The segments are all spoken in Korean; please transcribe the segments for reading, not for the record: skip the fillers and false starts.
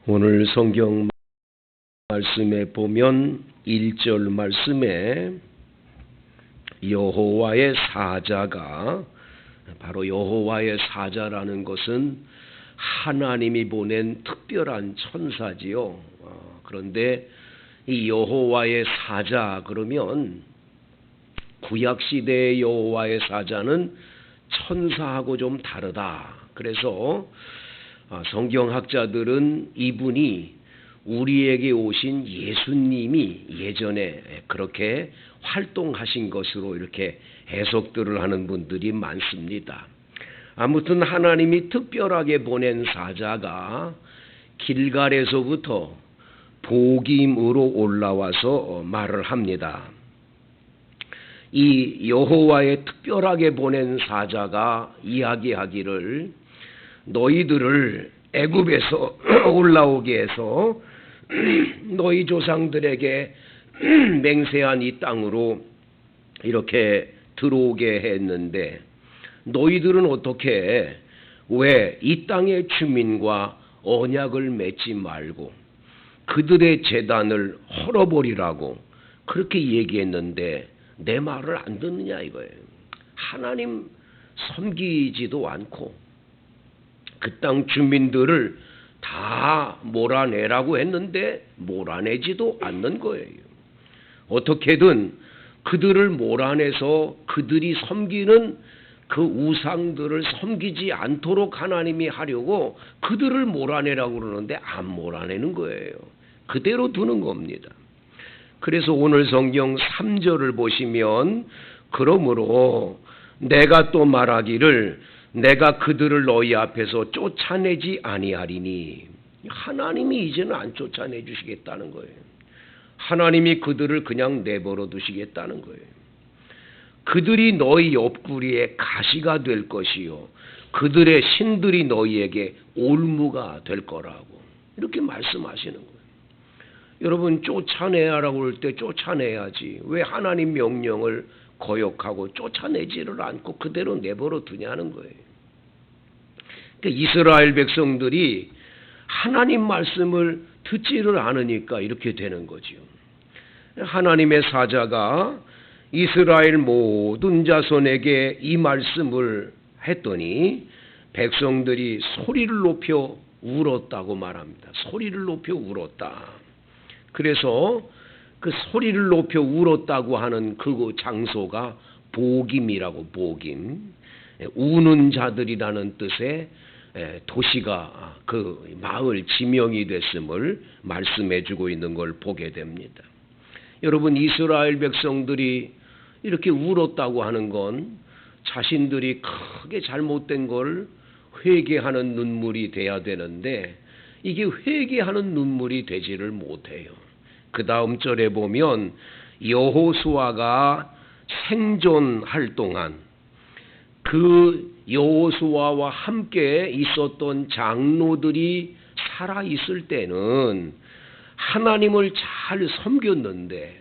오늘 성경 말씀에 보면 1절 말씀에 여호와의 사자가, 바로 여호와의 사자라는 것은 하나님이 보낸 특별한 천사지요. 그런데 이 여호와의 사자 그러면 구약시대의 여호와의 사자는 천사하고 좀 다르다. 그래서 성경학자들은 이분이 우리에게 오신 예수님이 예전에 그렇게 활동하신 것으로 이렇게 해석들을 하는 분들이 많습니다. 아무튼 하나님이 특별하게 보낸 사자가 길갈에서부터 보김으로 올라와서 말을 합니다. 이 여호와의 특별하게 보낸 사자가 이야기하기를 너희들을 애굽에서 올라오게 해서 너희 조상들에게 맹세한 이 땅으로 이렇게 들어오게 했는데 너희들은 어떻게 왜 이 땅의 주민과 언약을 맺지 말고 그들의 제단을 헐어버리라고 그렇게 얘기했는데 내 말을 안 듣느냐 이거예요. 하나님 섬기지도 않고 그 땅 주민들을 다 몰아내라고 했는데 몰아내지도 않는 거예요. 어떻게든 그들을 몰아내서 그들이 섬기는 그 우상들을 섬기지 않도록 하나님이 하려고 그들을 몰아내라고 그러는데 안 몰아내는 거예요. 그대로 두는 겁니다. 그래서 오늘 성경 3절을 보시면 그러므로 내가 또 말하기를 내가 그들을 너희 앞에서 쫓아내지 아니하리니, 하나님이 이제는 안 쫓아내 주시겠다는 거예요. 하나님이 그들을 그냥 내버려 두시겠다는 거예요. 그들이 너희 옆구리에 가시가 될 것이요 그들의 신들이 너희에게 올무가 될 거라고 이렇게 말씀하시는 거예요. 여러분, 쫓아내라고 할 때 쫓아내야지 왜 하나님 명령을 거역하고 쫓아내지를 않고 그대로 내버려 두냐는 거예요. 그러니까 이스라엘 백성들이 하나님 말씀을 듣지를 않으니까 이렇게 되는 거죠. 하나님의 사자가 이스라엘 모든 자손에게 이 말씀을 했더니 백성들이 소리를 높여 울었다고 말합니다. 소리를 높여 울었다. 그래서 그 소리를 높여 울었다고 하는 그 장소가 보김이라고, 보김, 우는 자들이라는 뜻의 도시가 그 마을 지명이 됐음을 말씀해주고 있는 걸 보게 됩니다. 여러분, 이스라엘 백성들이 이렇게 울었다고 하는 건 자신들이 크게 잘못된 걸 회개하는 눈물이 돼야 되는데 이게 회개하는 눈물이 되지를 못해요. 그 다음 절에 보면 여호수아가 생존할 동안 그 여호수아와 함께 있었던 장로들이 살아있을 때는 하나님을 잘 섬겼는데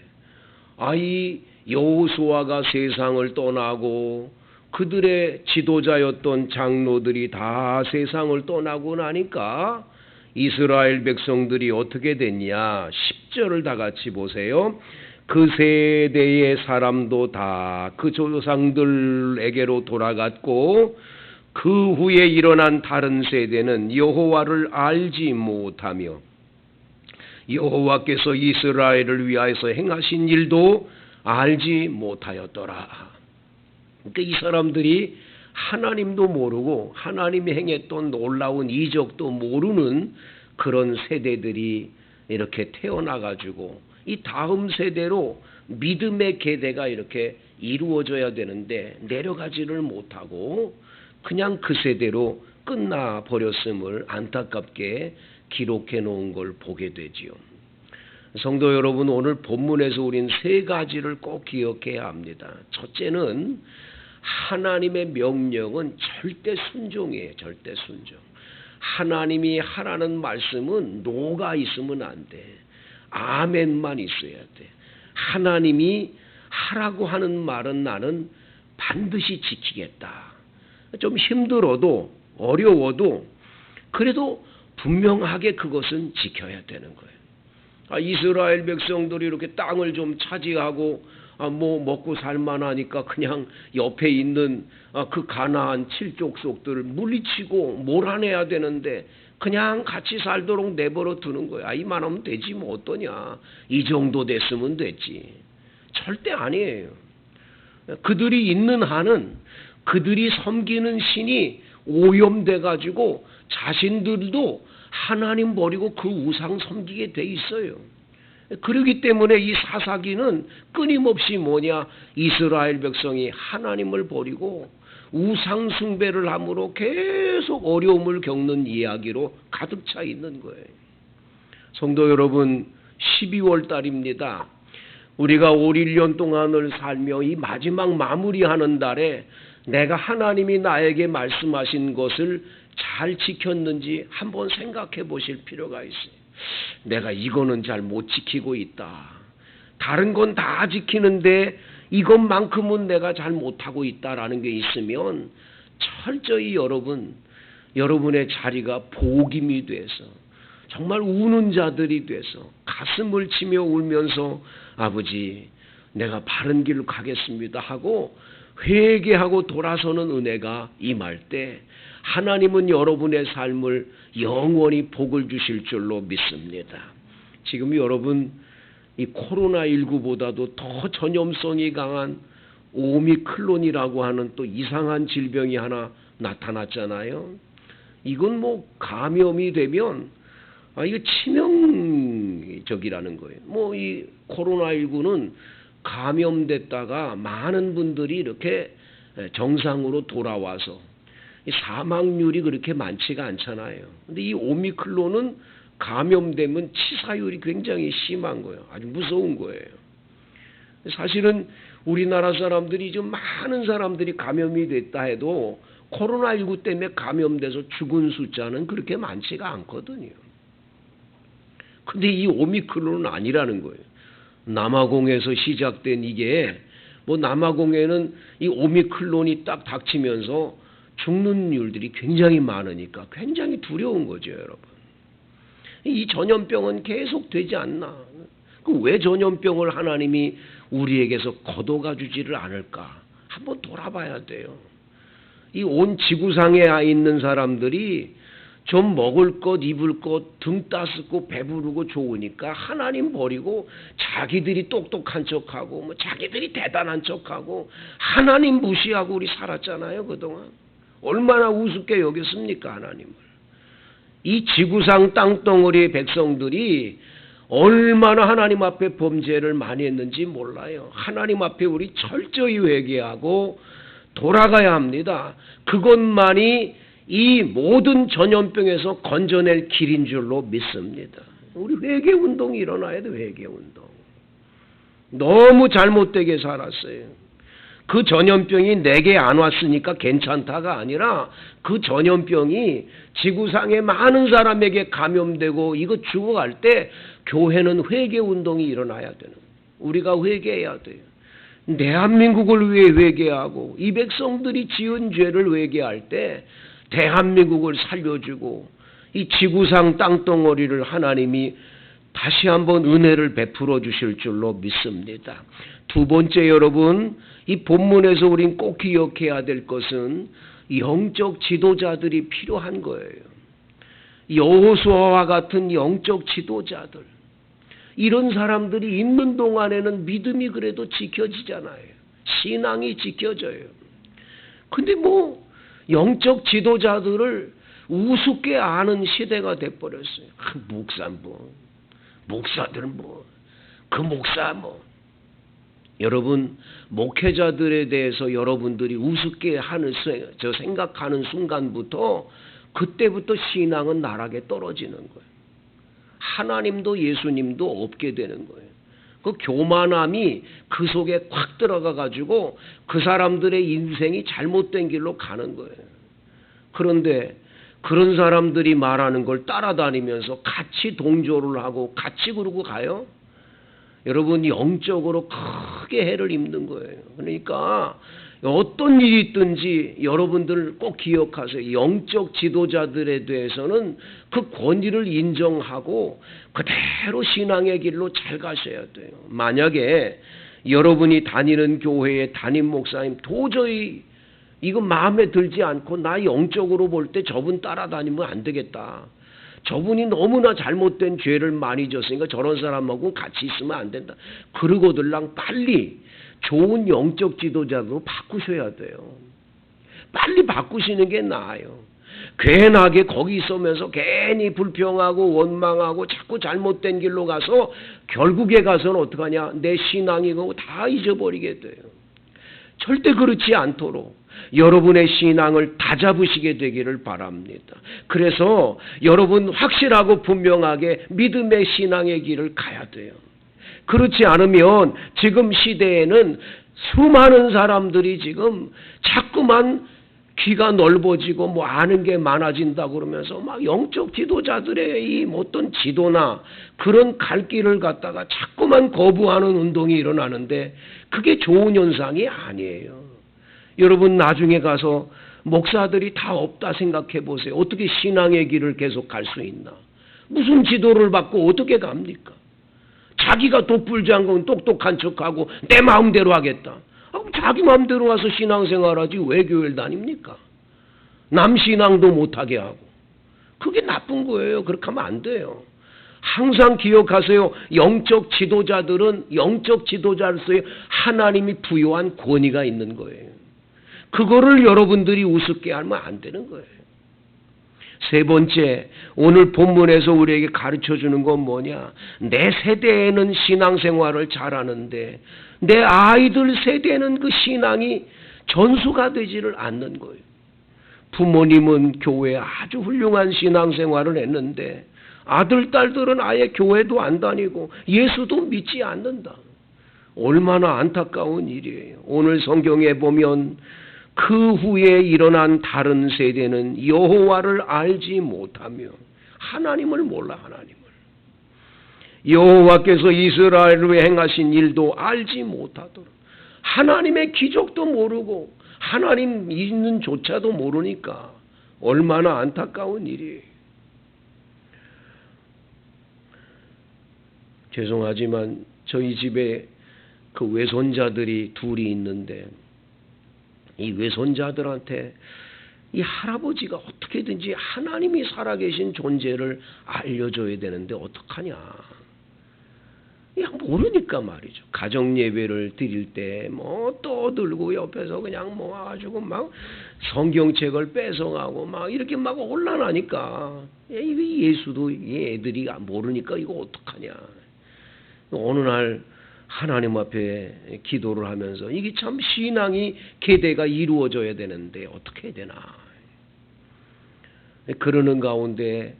이 여호수아가 세상을 떠나고 그들의 지도자였던 장로들이 다 세상을 떠나고 나니까 이스라엘 백성들이 어떻게 됐냐. 10절을 다 같이 보세요. 그 세대의 사람도 다 그 조상들에게로 돌아갔고 그 후에 일어난 다른 세대는 여호와를 알지 못하며 여호와께서 이스라엘을 위하여서 행하신 일도 알지 못하였더라. 그러니까 이 사람들이 하나님도 모르고 하나님이 행했던 놀라운 이적도 모르는 그런 세대들이 이렇게 태어나가지고 이 다음 세대로 믿음의 계대가 이렇게 이루어져야 되는데 내려가지를 못하고 그냥 그 세대로 끝나버렸음을 안타깝게 기록해 놓은 걸 보게 되지요. 성도 여러분, 오늘 본문에서 우린 세 가지를 꼭 기억해야 합니다. 첫째는 하나님의 명령은 절대 순종이에요. 절대 순종. 하나님이 하라는 말씀은 노가 있으면 안 돼. 아멘만 있어야 돼. 하나님이 하라고 하는 말은 나는 반드시 지키겠다. 좀 힘들어도 어려워도 그래도 분명하게 그것은 지켜야 되는 거예요. 이스라엘 백성들이 이렇게 땅을 좀 차지하고 뭐 먹고 살만하니까 그냥 옆에 있는 그 가나안 7족속들을 물리치고 몰아내야 되는데 그냥 같이 살도록 내버려 두는 거야. 이만하면 되지 뭐 어떠냐. 이 정도 됐으면 됐지. 절대 아니에요. 그들이 있는 한은 그들이 섬기는 신이 오염돼 가지고 자신들도 하나님 버리고 그 우상 섬기게 돼 있어요. 그렇기 때문에 이 사사기는 끊임없이 이스라엘 백성이 하나님을 버리고 우상 숭배를 함으로 계속 어려움을 겪는 이야기로 가득 차 있는 거예요. 성도 여러분, 12월 달입니다. 우리가 올 1년 동안을 살며 이 마지막 마무리하는 달에 내가 하나님이 나에게 말씀하신 것을 잘 지켰는지 한번 생각해 보실 필요가 있어요. 내가 이거는 잘 못 지키고 있다. 다른 건 다 지키는데 이것만큼은 내가 잘 못하고 있다라는 게 있으면 철저히 여러분의 자리가 복임이 돼서 정말 우는 자들이 돼서 가슴을 치며 울면서 아버지 내가 바른 길로 가겠습니다 하고 회개하고 돌아서는 은혜가 임할 때 하나님은 여러분의 삶을 영원히 복을 주실 줄로 믿습니다. 지금 여러분 이 코로나19보다도 더 전염성이 강한 오미크론이라고 하는 또 이상한 질병이 하나 나타났잖아요. 이건 뭐 감염이 되면 이거 치명적이라는 거예요. 이 코로나19는 감염됐다가 많은 분들이 이렇게 정상으로 돌아와서 사망률이 그렇게 많지가 않잖아요. 근데 이 오미크론은 감염되면 치사율이 굉장히 심한 거예요. 아주 무서운 거예요. 사실은 우리나라 사람들이 좀 많은 사람들이 감염이 됐다 해도 코로나19 때문에 감염돼서 죽은 숫자는 그렇게 많지가 않거든요. 근데 이 오미크론은 아니라는 거예요. 남아공에서 시작된 이게 남아공에는 이 오미크론이 딱 닥치면서 죽는 일들이 굉장히 많으니까 굉장히 두려운 거죠, 여러분. 이 전염병은 계속 되지 않나? 왜 전염병을 하나님이 우리에게서 걷어가 주지를 않을까? 한번 돌아봐야 돼요. 이 온 지구상에 있는 사람들이 좀 먹을 것, 입을 것, 등 따숩고 배부르고 좋으니까 하나님 버리고 자기들이 똑똑한 척하고 자기들이 대단한 척하고 하나님 무시하고 우리 살았잖아요, 그동안. 얼마나 우습게 여겼습니까, 하나님을. 이 지구상 땅덩어리의 백성들이 얼마나 하나님 앞에 범죄를 많이 했는지 몰라요. 하나님 앞에 우리 철저히 회개하고 돌아가야 합니다. 그것만이 이 모든 전염병에서 건져낼 길인 줄로 믿습니다. 우리 회개운동이 일어나야 돼, 회개운동. 너무 잘못되게 살았어요. 그 전염병이 내게 안 왔으니까 괜찮다가 아니라 그 전염병이 지구상의 많은 사람에게 감염되고 이거 죽어갈 때 교회는 회개운동이 일어나야 되는 거예요. 우리가 회개해야 돼요. 대한민국을 위해 회개하고 이 백성들이 지은 죄를 회개할 때 대한민국을 살려주고 이 지구상 땅덩어리를 하나님이 다시 한번 은혜를 베풀어 주실 줄로 믿습니다. 두 번째, 여러분, 이 본문에서 우린 꼭 기억해야 될 것은 영적 지도자들이 필요한 거예요. 여호수아와 같은 영적 지도자들. 이런 사람들이 있는 동안에는 믿음이 그래도 지켜지잖아요. 신앙이 지켜져요. 근데 영적 지도자들을 우습게 아는 시대가 돼버렸어요. 목사들은 그 목사 여러분, 목회자들에 대해서 여러분들이 우습게 생각하는 순간부터 그때부터 신앙은 나락에 떨어지는 거예요. 하나님도 예수님도 없게 되는 거예요. 그 교만함이 그 속에 확 들어가 가지고 그 사람들의 인생이 잘못된 길로 가는 거예요. 그런데 그런 사람들이 말하는 걸 따라다니면서 같이 동조를 하고 같이 그러고 가요? 여러분, 영적으로 크게 해를 입는 거예요. 그러니까 어떤 일이 있든지 여러분들 꼭 기억하세요. 영적 지도자들에 대해서는 그 권위를 인정하고 그대로 신앙의 길로 잘 가셔야 돼요. 만약에 여러분이 다니는 교회의 담임 목사님 도저히 이거 마음에 들지 않고 나 영적으로 볼 때 저분 따라다니면 안 되겠다. 저분이 너무나 잘못된 죄를 많이 졌으니까 저런 사람하고 같이 있으면 안 된다. 그러고들랑 빨리 좋은 영적 지도자로 바꾸셔야 돼요. 빨리 바꾸시는 게 나아요. 괜하게 거기 있으면서 괜히 불평하고 원망하고 자꾸 잘못된 길로 가서 결국에 가서는 어떡하냐. 내 신앙이 그거 다 잊어버리게 돼요. 절대 그렇지 않도록 여러분의 신앙을 다잡으시게 되기를 바랍니다. 그래서 여러분 확실하고 분명하게 믿음의 신앙의 길을 가야 돼요. 그렇지 않으면 지금 시대에는 수많은 사람들이 지금 자꾸만 귀가 넓어지고 뭐 아는 게 많아진다고 그러면서 막 영적 지도자들의 이 어떤 지도나 그런 갈 길을 갖다가 자꾸만 거부하는 운동이 일어나는데 그게 좋은 현상이 아니에요. 여러분 나중에 가서 목사들이 다 없다 생각해 보세요. 어떻게 신앙의 길을 계속 갈 수 있나? 무슨 지도를 받고 어떻게 갑니까? 자기가 독불장군 똑똑한 척하고 내 마음대로 하겠다. 자기 마음대로 와서 신앙생활하지 왜 교회를 다닙니까? 남 신앙도 못하게 하고. 그게 나쁜 거예요. 그렇게 하면 안 돼요. 항상 기억하세요. 영적 지도자들은 영적 지도자로서의 하나님이 부여한 권위가 있는 거예요. 그거를 여러분들이 우습게 하면 안 되는 거예요. 세 번째, 오늘 본문에서 우리에게 가르쳐주는 건 뭐냐? 내 세대에는 신앙생활을 잘하는데 내 아이들 세대는 그 신앙이 전수가 되지를 않는 거예요. 부모님은 교회에 아주 훌륭한 신앙생활을 했는데 아들, 딸들은 아예 교회도 안 다니고 예수도 믿지 않는다. 얼마나 안타까운 일이에요. 오늘 성경에 보면 그 후에 일어난 다른 세대는 여호와를 알지 못하며 하나님을 몰라. 하나님을 여호와께서 이스라엘에 행하신 일도 알지 못하도록 하나님의 기적도 모르고 하나님 있는 조차도 모르니까 얼마나 안타까운 일이에요. 죄송하지만 저희 집에 그 외손자들이 둘이 있는데 이 외손자들한테 이 할아버지가 어떻게든지 하나님이 살아계신 존재를 알려줘야 되는데 어떡하냐. 그냥 모르니까 말이죠. 가정 예배를 드릴 때 뭐 떠들고 옆에서 그냥 모아가지고 막 성경책을 빼성하고 막 이렇게 막 혼란하니까 이게 예수도 애들이 모르니까 이거 어떡하냐. 어느 날 하나님 앞에 기도를 하면서 이게 참 신앙이 계대가 이루어져야 되는데 어떻게 해야 되나. 그러는 가운데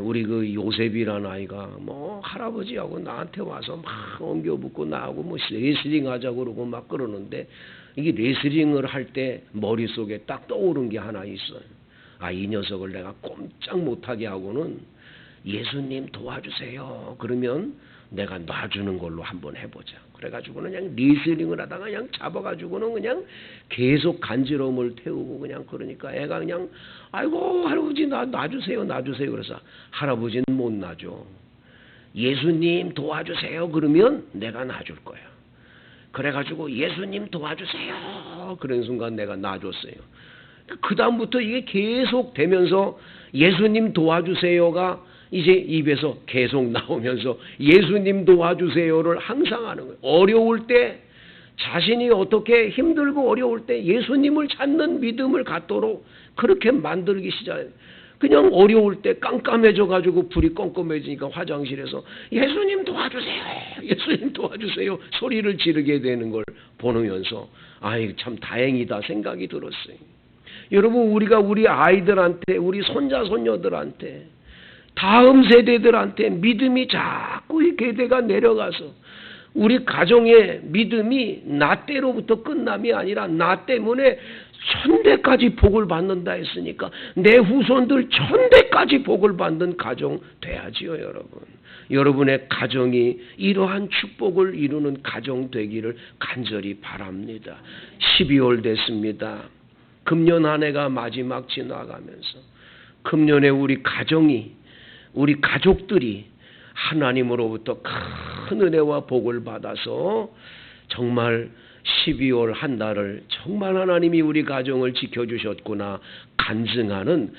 우리 그 요셉이라는 아이가 뭐 할아버지하고 나한테 와서 막 엉겨붙고 나하고 뭐 레슬링 하자고 그러고 막 그러는데 이게 레슬링을 할 때 머릿속에 딱 떠오른 게 하나 있어요. 아, 이 녀석을 내가 꼼짝 못하게 하고는 예수님 도와주세요. 그러면 내가 놔주는 걸로 한번 해보자. 그래가지고는 그냥 리슬링을 하다가 그냥 잡아가지고는 그냥 계속 간지러움을 태우고 그냥 그러니까 애가 그냥 아이고 할아버지 놔주세요. 그래서 할아버지는 못 놔줘. 예수님 도와주세요. 그러면 내가 놔줄 거야. 그래가지고 예수님 도와주세요. 그런 순간 내가 놔줬어요. 그 다음부터 이게 계속 되면서 예수님 도와주세요가 이제 입에서 계속 나오면서 예수님 도와주세요를 항상 하는 거예요. 어려울 때 자신이 어떻게 힘들고 어려울 때 예수님을 찾는 믿음을 갖도록 그렇게 만들기 시작해요. 그냥 어려울 때 깜깜해져 가지고 불이 껌껌해지니까 화장실에서 예수님 도와주세요. 예수님 도와주세요. 소리를 지르게 되는 걸 보면서 아이 참 다행이다 생각이 들었어요. 여러분 우리가 우리 아이들한테 우리 손자 손녀들한테 다음 세대들한테 믿음이 자꾸 이 계대가 내려가서 우리 가정의 믿음이 나 때로부터 끝남이 아니라 나 때문에 천대까지 복을 받는다 했으니까 내 후손들 천대까지 복을 받는 가정 돼야지요, 여러분. 여러분의 가정이 이러한 축복을 이루는 가정 되기를 간절히 바랍니다. 12월 됐습니다. 금년 한 해가 마지막 지나가면서 금년에 우리 가정이, 우리 가족들이 하나님으로부터 큰 은혜와 복을 받아서 정말 12월 한 달을 정말 하나님이 우리 가정을 지켜주셨구나 간증하는